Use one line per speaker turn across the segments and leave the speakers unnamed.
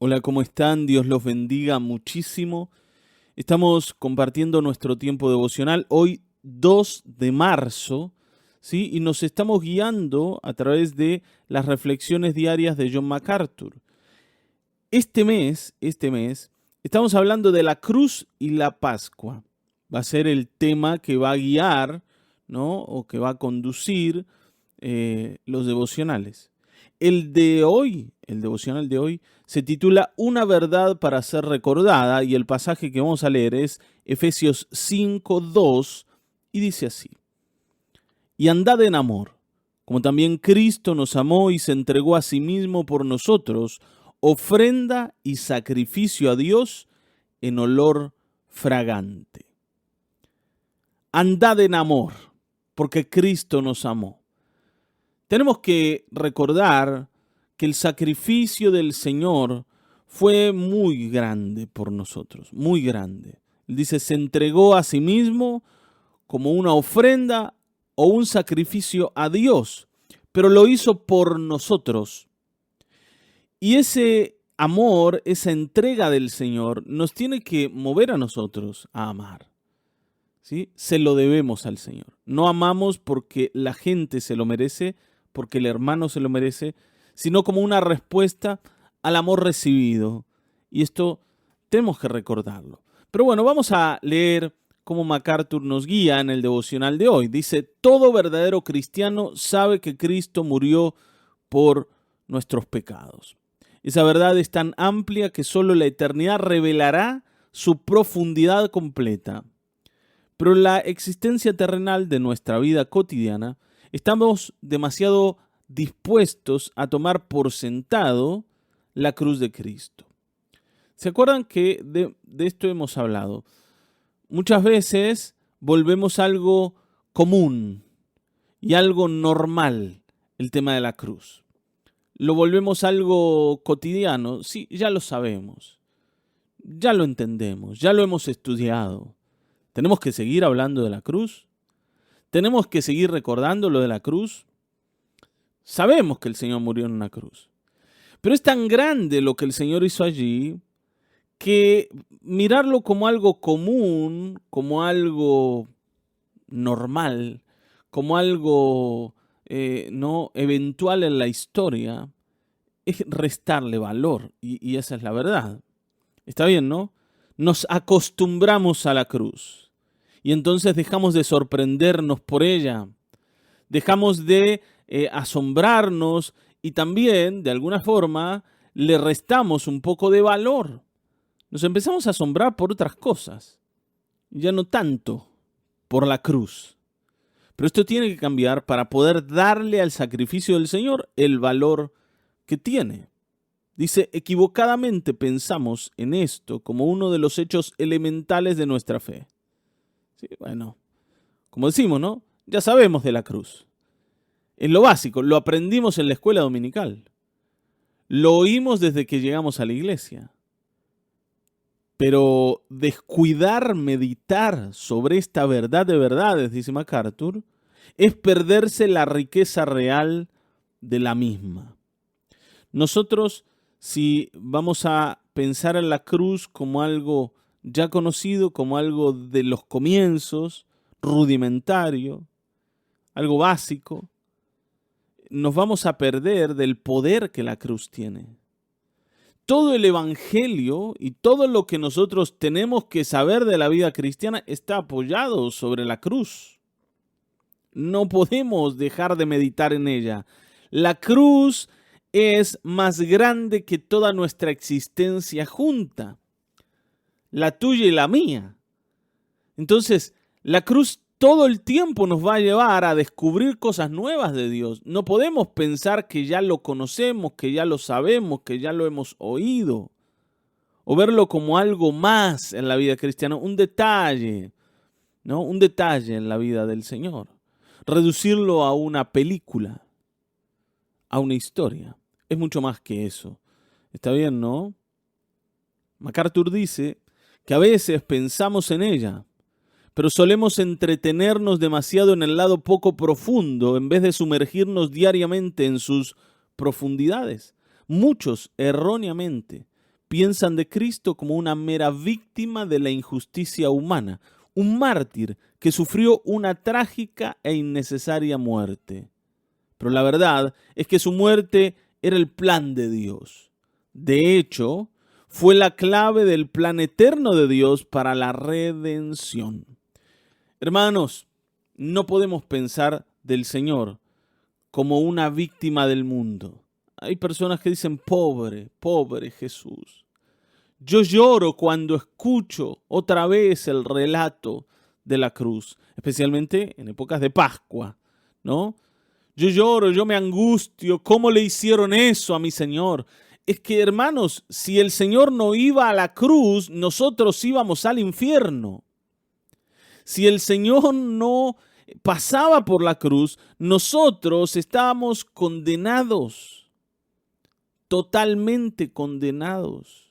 Hola, ¿cómo están? Dios los bendiga muchísimo. Estamos compartiendo nuestro tiempo devocional hoy 2 de marzo, ¿sí? Y nos estamos guiando a través de las reflexiones diarias de John MacArthur. Este mes, estamos hablando de la cruz y la Pascua. Va a ser el tema que va a guiar, ¿no? O que va a conducir los devocionales. El devocional de hoy, se titula Una verdad para ser recordada y el pasaje que vamos a leer es Efesios 5:2 y dice así: Y andad en amor, como también Cristo nos amó y se entregó a sí mismo por nosotros, ofrenda y sacrificio a Dios en olor fragante. Andad en amor, porque Cristo nos amó. Tenemos que recordar que el sacrificio del Señor fue muy grande por nosotros, muy grande. Él dice, se entregó a sí mismo como una ofrenda o un sacrificio a Dios, pero lo hizo por nosotros. Y ese amor, esa entrega del Señor, nos tiene que mover a nosotros a amar. ¿Sí? Se lo debemos al Señor. No amamos porque la gente se lo merece, porque el hermano se lo merece, sino como una respuesta al amor recibido. Y esto tenemos que recordarlo. Pero bueno, vamos a leer cómo MacArthur nos guía en el devocional de hoy. Dice, todo verdadero cristiano sabe que Cristo murió por nuestros pecados. Esa verdad es tan amplia que solo la eternidad revelará su profundidad completa. Pero en la existencia terrenal de nuestra vida cotidiana, estamos demasiado dispuestos a tomar por sentado la cruz de Cristo. ¿Se acuerdan que de esto hemos hablado? Muchas veces volvemos algo común y algo normal el tema de la cruz. Lo volvemos algo cotidiano, sí, ya lo sabemos, ya lo entendemos, ya lo hemos estudiado. ¿Tenemos que seguir hablando de la cruz? ¿Tenemos que seguir recordando lo de la cruz? Sabemos que el Señor murió en una cruz. Pero es tan grande lo que el Señor hizo allí que mirarlo como algo común, como algo normal, como algo no eventual en la historia, es restarle valor. Y esa es la verdad. Está bien, ¿no? Nos acostumbramos a la cruz. Y entonces dejamos de sorprendernos por ella, dejamos de asombrarnos y también, de alguna forma, le restamos un poco de valor. Nos empezamos a asombrar por otras cosas, ya no tanto por la cruz. Pero esto tiene que cambiar para poder darle al sacrificio del Señor el valor que tiene. Dice, equivocadamente pensamos en esto como uno de los hechos elementales de nuestra fe. Sí, bueno, como decimos, ¿no? Ya sabemos de la cruz. Es lo básico, lo aprendimos en la escuela dominical. Lo oímos desde que llegamos a la iglesia. Pero descuidar meditar sobre esta verdad de verdades, dice MacArthur, es perderse la riqueza real de la misma. Nosotros, si vamos a pensar en la cruz como algo ya conocido, como algo de los comienzos, rudimentario, algo básico, nos vamos a perder del poder que la cruz tiene. Todo el evangelio y todo lo que nosotros tenemos que saber de la vida cristiana está apoyado sobre la cruz. No podemos dejar de meditar en ella. La cruz es más grande que toda nuestra existencia junta, la tuya y la mía. Entonces, la cruz todo el tiempo nos va a llevar a descubrir cosas nuevas de Dios. No podemos pensar que ya lo conocemos, que ya lo sabemos, que ya lo hemos oído, o verlo como algo más en la vida cristiana, un detalle, ¿no? Un detalle en la vida del Señor. Reducirlo a una película, a una historia. Es mucho más que eso. Está bien, ¿no? MacArthur dice que a veces pensamos en ella, pero solemos entretenernos demasiado en el lado poco profundo en vez de sumergirnos diariamente en sus profundidades. Muchos, erróneamente, piensan de Cristo como una mera víctima de la injusticia humana, un mártir que sufrió una trágica e innecesaria muerte. Pero la verdad es que su muerte era el plan de Dios. De hecho, fue la clave del plan eterno de Dios para la redención. Hermanos, no podemos pensar del Señor como una víctima del mundo. Hay personas que dicen, pobre, pobre Jesús. Yo lloro cuando escucho otra vez el relato de la cruz, especialmente en épocas de Pascua, ¿no? Yo lloro, yo me angustio. ¿Cómo le hicieron eso a mi Señor? Es que, hermanos, si el Señor no iba a la cruz, nosotros íbamos al infierno. Si el Señor no pasaba por la cruz, nosotros estábamos condenados, totalmente condenados.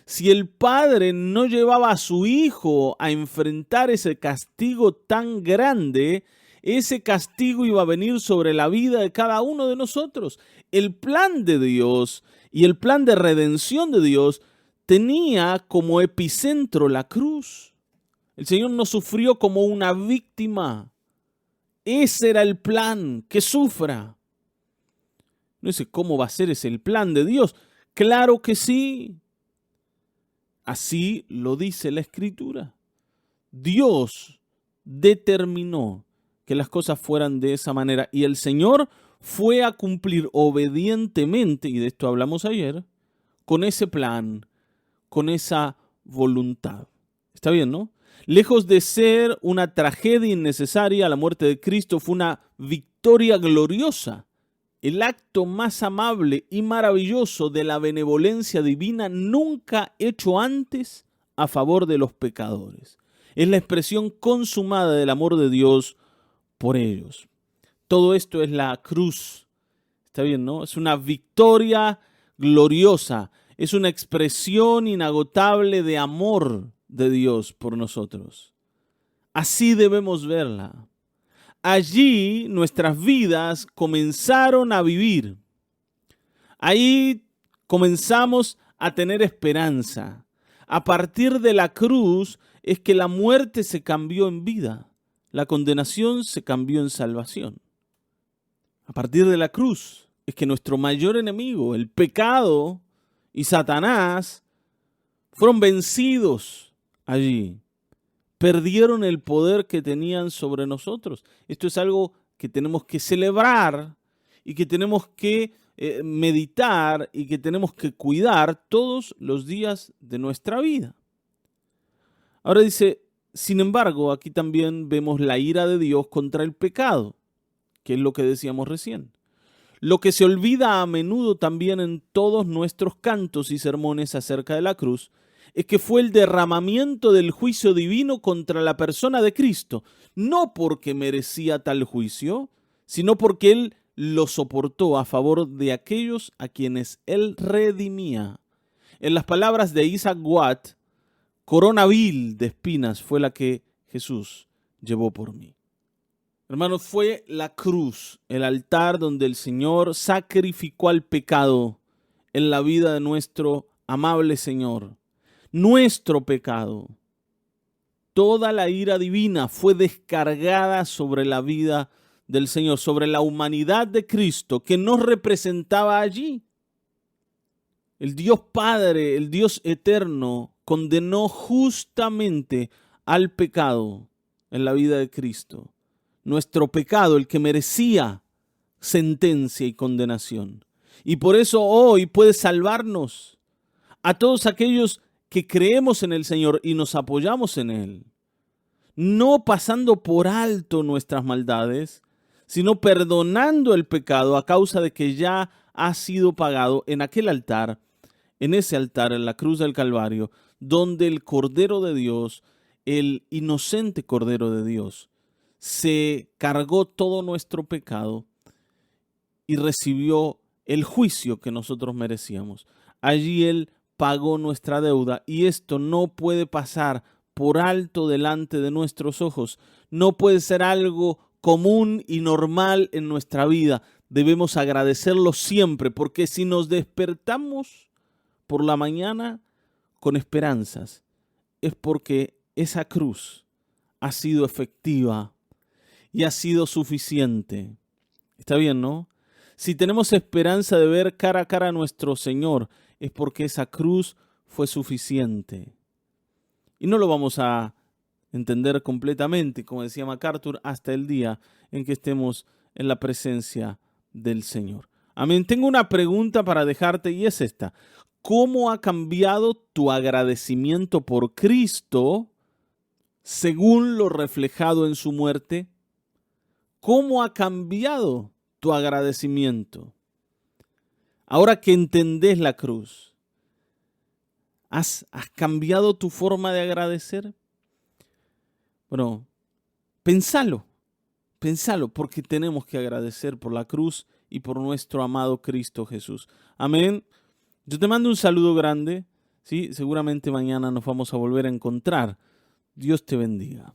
Si el Padre no llevaba a su Hijo a enfrentar ese castigo tan grande, ese castigo iba a venir sobre la vida de cada uno de nosotros. El plan de Dios y el plan de redención de Dios tenía como epicentro la cruz. El Señor no sufrió como una víctima. Ese era el plan, que sufra. No sé cómo va a ser ese el plan de Dios. Claro que sí. Así lo dice la Escritura. Dios determinó que las cosas fueran de esa manera y el Señor fue a cumplir obedientemente, y de esto hablamos ayer, con ese plan, con esa voluntad. ¿Está bien, no? Lejos de ser una tragedia innecesaria, la muerte de Cristo fue una victoria gloriosa. El acto más amable y maravilloso de la benevolencia divina nunca hecho antes a favor de los pecadores. Es la expresión consumada del amor de Dios por ellos. Todo esto es la cruz. ¿Está bien, no? Es una victoria gloriosa. Es una expresión inagotable de amor de Dios por nosotros. Así debemos verla. Allí nuestras vidas comenzaron a vivir. Ahí comenzamos a tener esperanza. A partir de la cruz es que la muerte se cambió en vida. La condenación se cambió en salvación. A partir de la cruz es que nuestro mayor enemigo, el pecado y Satanás, fueron vencidos allí. Perdieron el poder que tenían sobre nosotros. Esto es algo que tenemos que celebrar y que tenemos que meditar y que tenemos que cuidar todos los días de nuestra vida. Ahora dice, sin embargo, aquí también vemos la ira de Dios contra el pecado, que es lo que decíamos recién. Lo que se olvida a menudo también en todos nuestros cantos y sermones acerca de la cruz es que fue el derramamiento del juicio divino contra la persona de Cristo, no porque merecía tal juicio, sino porque Él lo soportó a favor de aquellos a quienes Él redimía. En las palabras de Isaac Watt, corona vil de espinas fue la que Jesús llevó por mí. Hermanos, fue la cruz, el altar donde el Señor sacrificó al pecado en la vida de nuestro amable Señor. Nuestro pecado. Toda la ira divina fue descargada sobre la vida del Señor, sobre la humanidad de Cristo que nos representaba allí. El Dios Padre, el Dios eterno, condenó justamente al pecado en la vida de Cristo. Nuestro pecado, el que merecía sentencia y condenación. Y por eso hoy puede salvarnos a todos aquellos que creemos en el Señor y nos apoyamos en Él. No pasando por alto nuestras maldades, sino perdonando el pecado a causa de que ya ha sido pagado en aquel altar, en ese altar, en la cruz del Calvario, donde el Cordero de Dios, el inocente Cordero de Dios, se cargó todo nuestro pecado y recibió el juicio que nosotros merecíamos. Allí Él pagó nuestra deuda y esto no puede pasar por alto delante de nuestros ojos. No puede ser algo común y normal en nuestra vida. Debemos agradecerlo siempre, porque si nos despertamos por la mañana con esperanzas, es porque esa cruz ha sido efectiva y ha sido suficiente. Está bien, ¿no? Si tenemos esperanza de ver cara a cara a nuestro Señor, es porque esa cruz fue suficiente. Y no lo vamos a entender completamente, como decía MacArthur, hasta el día en que estemos en la presencia del Señor. Amén. Tengo una pregunta para dejarte y es esta. ¿Cómo ha cambiado tu agradecimiento por Cristo según lo reflejado en su muerte? ¿Cómo ha cambiado tu agradecimiento? Ahora que entendés la cruz, ¿has cambiado tu forma de agradecer? Bueno, pensalo, porque tenemos que agradecer por la cruz y por nuestro amado Cristo Jesús. Amén. Yo te mando un saludo grande, ¿sí? Seguramente mañana nos vamos a volver a encontrar. Dios te bendiga.